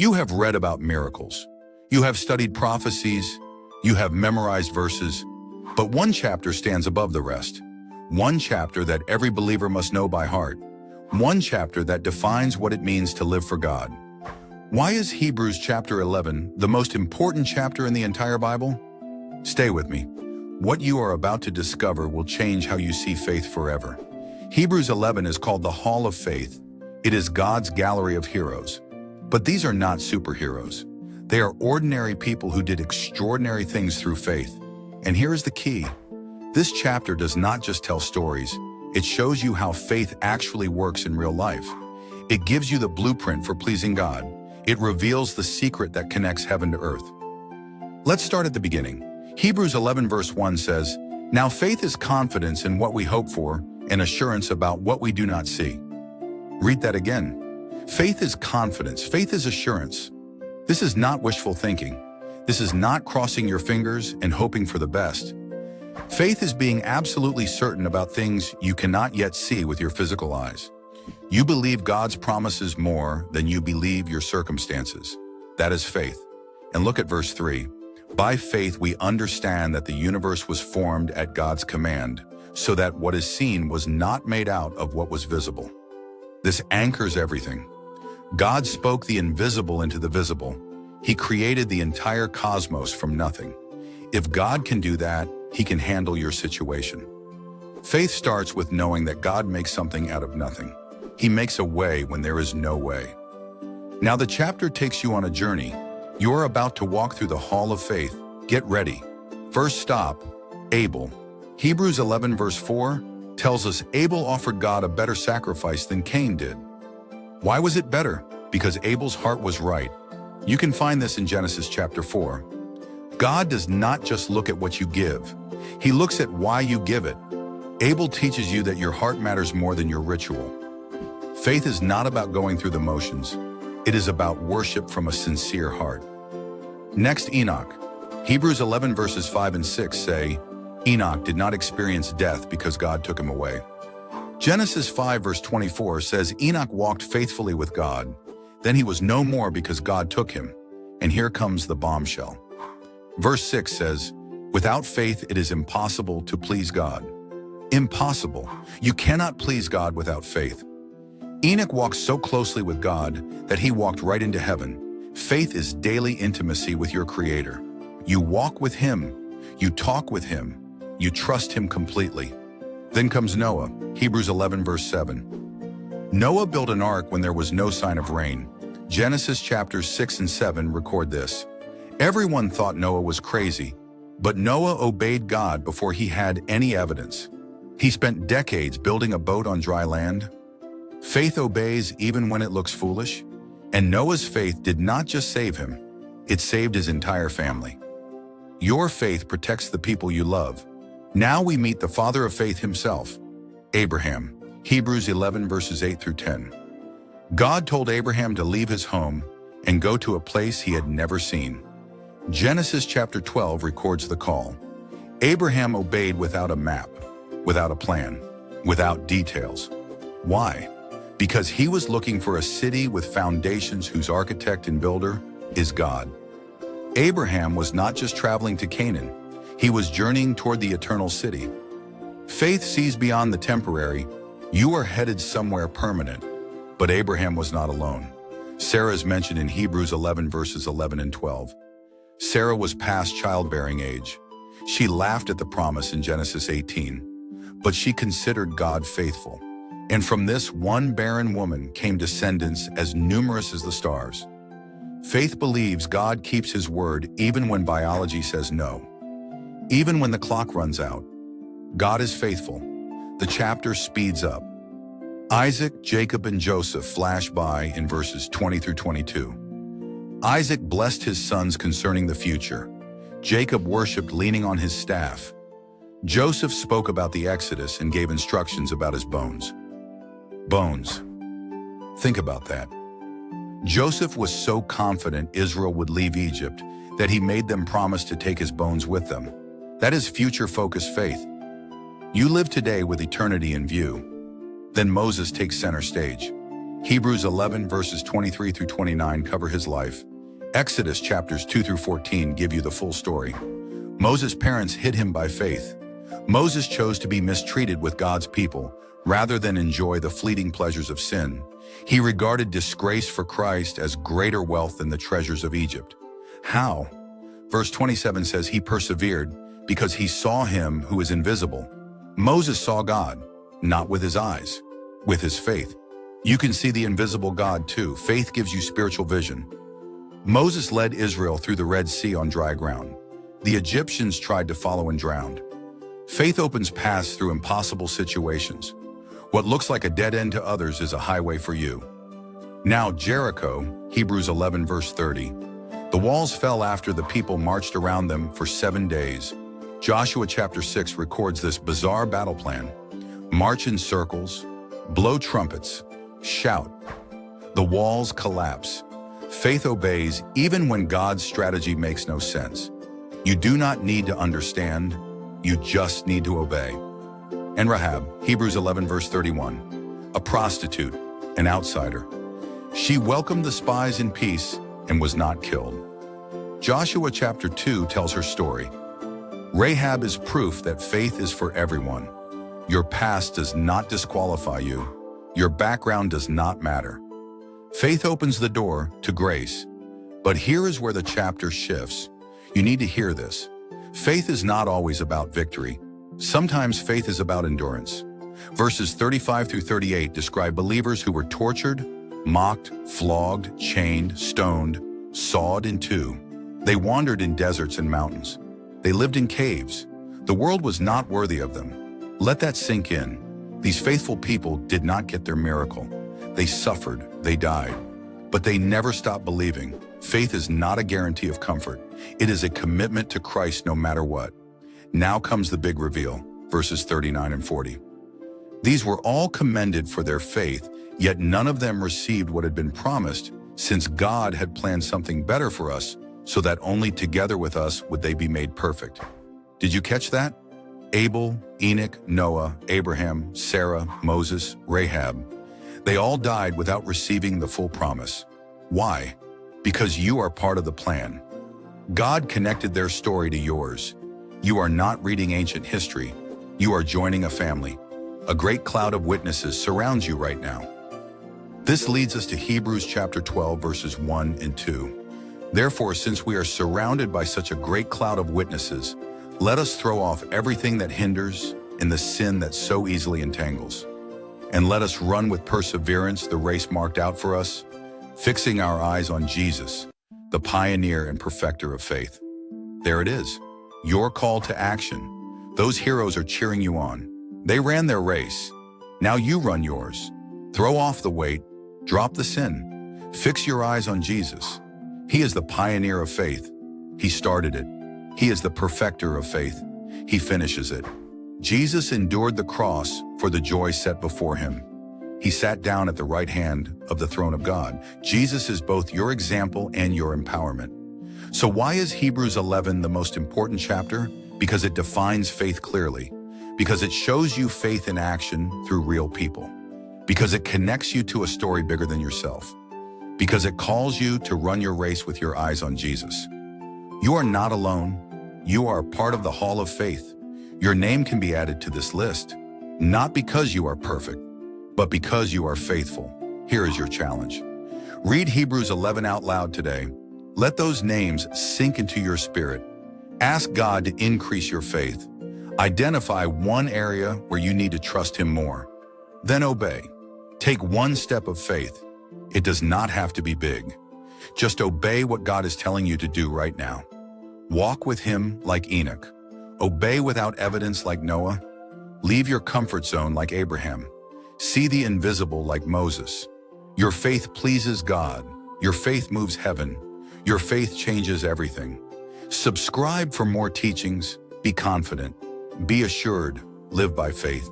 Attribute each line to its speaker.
Speaker 1: You have read about miracles. You have studied prophecies. You have memorized verses. But one chapter stands above the rest. One chapter that every believer must know by heart. One chapter that defines what it means to live for God. Why is Hebrews chapter 11 the most important chapter in the entire Bible? Stay with me. What you are about to discover will change how you see faith forever. Hebrews 11 is called the Hall of Faith. It is God's gallery of heroes. But these are not superheroes. They are ordinary people who did extraordinary things through faith. And here is the key. This chapter does not just tell stories. It shows you how faith actually works in real life. It gives you the blueprint for pleasing God. It reveals the secret that connects heaven to earth. Let's start at the beginning. Hebrews 11 verse 1 says, "Now faith is confidence in what we hope for and assurance about what we do not see." Read that again. Faith is confidence. Faith is assurance. This is not wishful thinking. This is not crossing your fingers and hoping for the best. Faith is being absolutely certain about things you cannot yet see with your physical eyes. You believe God's promises more than you believe your circumstances. That is faith. And look at verse 3. By faith we understand that the universe was formed at God's command, so that what is seen was not made out of what was visible. This anchors everything. God spoke the invisible into the visible. He created the entire cosmos from nothing. If God can do that, He can handle your situation. Faith starts with knowing that God makes something out of nothing. He makes a way when there is no way. Now the chapter takes you on a journey. You are about to walk through the Hall of Faith. Get ready. First stop, Abel. Hebrews 11 verse 4 tells us Abel offered God a better sacrifice than Cain did. Why was it better? Because Abel's heart was right. You can find this in Genesis chapter 4. God does not just look at what you give. He looks at why you give it. Abel teaches you that your heart matters more than your ritual. Faith is not about going through the motions. It is about worship from a sincere heart. Next, Enoch. Hebrews 11 verses 5 and 6 say, Enoch did not experience death because God took him away. Genesis 5 verse 24 says Enoch walked faithfully with God. Then he was no more because God took him. And here comes the bombshell. Verse 6 says, without faith it is impossible to please God. Impossible. You cannot please God without faith. Enoch walked so closely with God that he walked right into heaven. Faith is daily intimacy with your Creator. You walk with Him. You talk with Him. You trust Him completely. Then comes Noah, Hebrews 11 verse 7. Noah built an ark when there was no sign of rain. Genesis chapters 6 and 7 record this. Everyone thought Noah was crazy, but Noah obeyed God before he had any evidence. He spent decades building a boat on dry land. Faith obeys even when it looks foolish. And Noah's faith did not just save him, it saved his entire family. Your faith protects the people you love. Now we meet the father of faith himself, Abraham, Hebrews 11 verses 8 through 10. God told Abraham to leave his home and go to a place he had never seen. Genesis chapter 12 records the call. Abraham obeyed without a map, without a plan, without details. Why? Because he was looking for a city with foundations whose architect and builder is God. Abraham was not just traveling to Canaan, he was journeying toward the eternal city. Faith sees beyond the temporary. You are headed somewhere permanent. But Abraham was not alone. Sarah is mentioned in Hebrews 11 verses 11 and 12. Sarah was past childbearing age. She laughed at the promise in Genesis 18, but she considered God faithful. And from this one barren woman came descendants as numerous as the stars. Faith believes God keeps His word even when biology says no. Even when the clock runs out, God is faithful. The chapter speeds up. Isaac, Jacob, and Joseph flash by in verses 20 through 22. Isaac blessed his sons concerning the future. Jacob worshipped leaning on his staff. Joseph spoke about the Exodus and gave instructions about his bones. Bones. Think about that. Joseph was so confident Israel would leave Egypt that he made them promise to take his bones with them. That is future-focused faith. You live today with eternity in view. Then Moses takes center stage. Hebrews 11 verses 23 through 29 cover his life. Exodus chapters 2 through 14 give you the full story. Moses' parents hid him by faith. Moses chose to be mistreated with God's people rather than enjoy the fleeting pleasures of sin. He regarded disgrace for Christ as greater wealth than the treasures of Egypt. How? Verse 27 says he persevered because he saw him who is invisible. Moses saw God, not with his eyes, with his faith. You can see the invisible God too. Faith gives you spiritual vision. Moses led Israel through the Red Sea on dry ground. The Egyptians tried to follow and drowned. Faith opens paths through impossible situations. What looks like a dead end to others is a highway for you. Now Jericho, Hebrews 11 verse 30. The walls fell after the people marched around them for 7 days. Joshua chapter 6 records this bizarre battle plan. March in circles, blow trumpets, shout. The walls collapse. Faith obeys even when God's strategy makes no sense. You do not need to understand, you just need to obey. And Rahab, Hebrews 11 verse 31, a prostitute, an outsider. She welcomed the spies in peace and was not killed. Joshua chapter 2 tells her story. Rahab is proof that faith is for everyone. Your past does not disqualify you. Your background does not matter. Faith opens the door to grace. But here is where the chapter shifts. You need to hear this. Faith is not always about victory. Sometimes faith is about endurance. Verses 35 through 38 describe believers who were tortured, mocked, flogged, chained, stoned, sawed in two. They wandered in deserts and mountains. They lived in caves. The world was not worthy of them. Let that sink in. These faithful people did not get their miracle. They suffered, they died, but they never stopped believing. Faith is not a guarantee of comfort. It is a commitment to Christ no matter what. Now comes the big reveal, verses 39 and 40. These were all commended for their faith, yet none of them received what had been promised, since God had planned something better for us, so that only together with us would they be made perfect. Did you catch that? Abel, Enoch, Noah, Abraham, Sarah, Moses, Rahab. They all died without receiving the full promise. Why? Because you are part of the plan. God connected their story to yours. You are not reading ancient history. You are joining a family. A great cloud of witnesses surrounds you right now. This leads us to Hebrews chapter 12, verses 1 and 2. Therefore, since we are surrounded by such a great cloud of witnesses, let us throw off everything that hinders and the sin that so easily entangles. And let us run with perseverance the race marked out for us, fixing our eyes on Jesus, the pioneer and perfecter of faith. There it is, your call to action. Those heroes are cheering you on. They ran their race. Now you run yours. Throw off the weight, drop the sin, fix your eyes on Jesus. He is the pioneer of faith. He started it. He is the perfecter of faith. He finishes it. Jesus endured the cross for the joy set before him. He sat down at the right hand of the throne of God. Jesus is both your example and your empowerment. So why is Hebrews 11 the most important chapter? Because it defines faith clearly. Because it shows you faith in action through real people. Because it connects you to a story bigger than yourself. Because it calls you to run your race with your eyes on Jesus. You are not alone. You are part of the Hall of Faith. Your name can be added to this list, not because you are perfect, but because you are faithful. Here is your challenge. Read Hebrews 11 out loud today. Let those names sink into your spirit. Ask God to increase your faith. Identify one area where you need to trust Him more. Then obey. Take one step of faith. It does not have to be big. Just obey what God is telling you to do right now. Walk with Him like Enoch. Obey without evidence like Noah. Leave your comfort zone like Abraham. See the invisible like Moses. Your faith pleases God. Your faith moves heaven. Your faith changes everything. Subscribe for more teachings. Be confident. Be assured. Live by faith.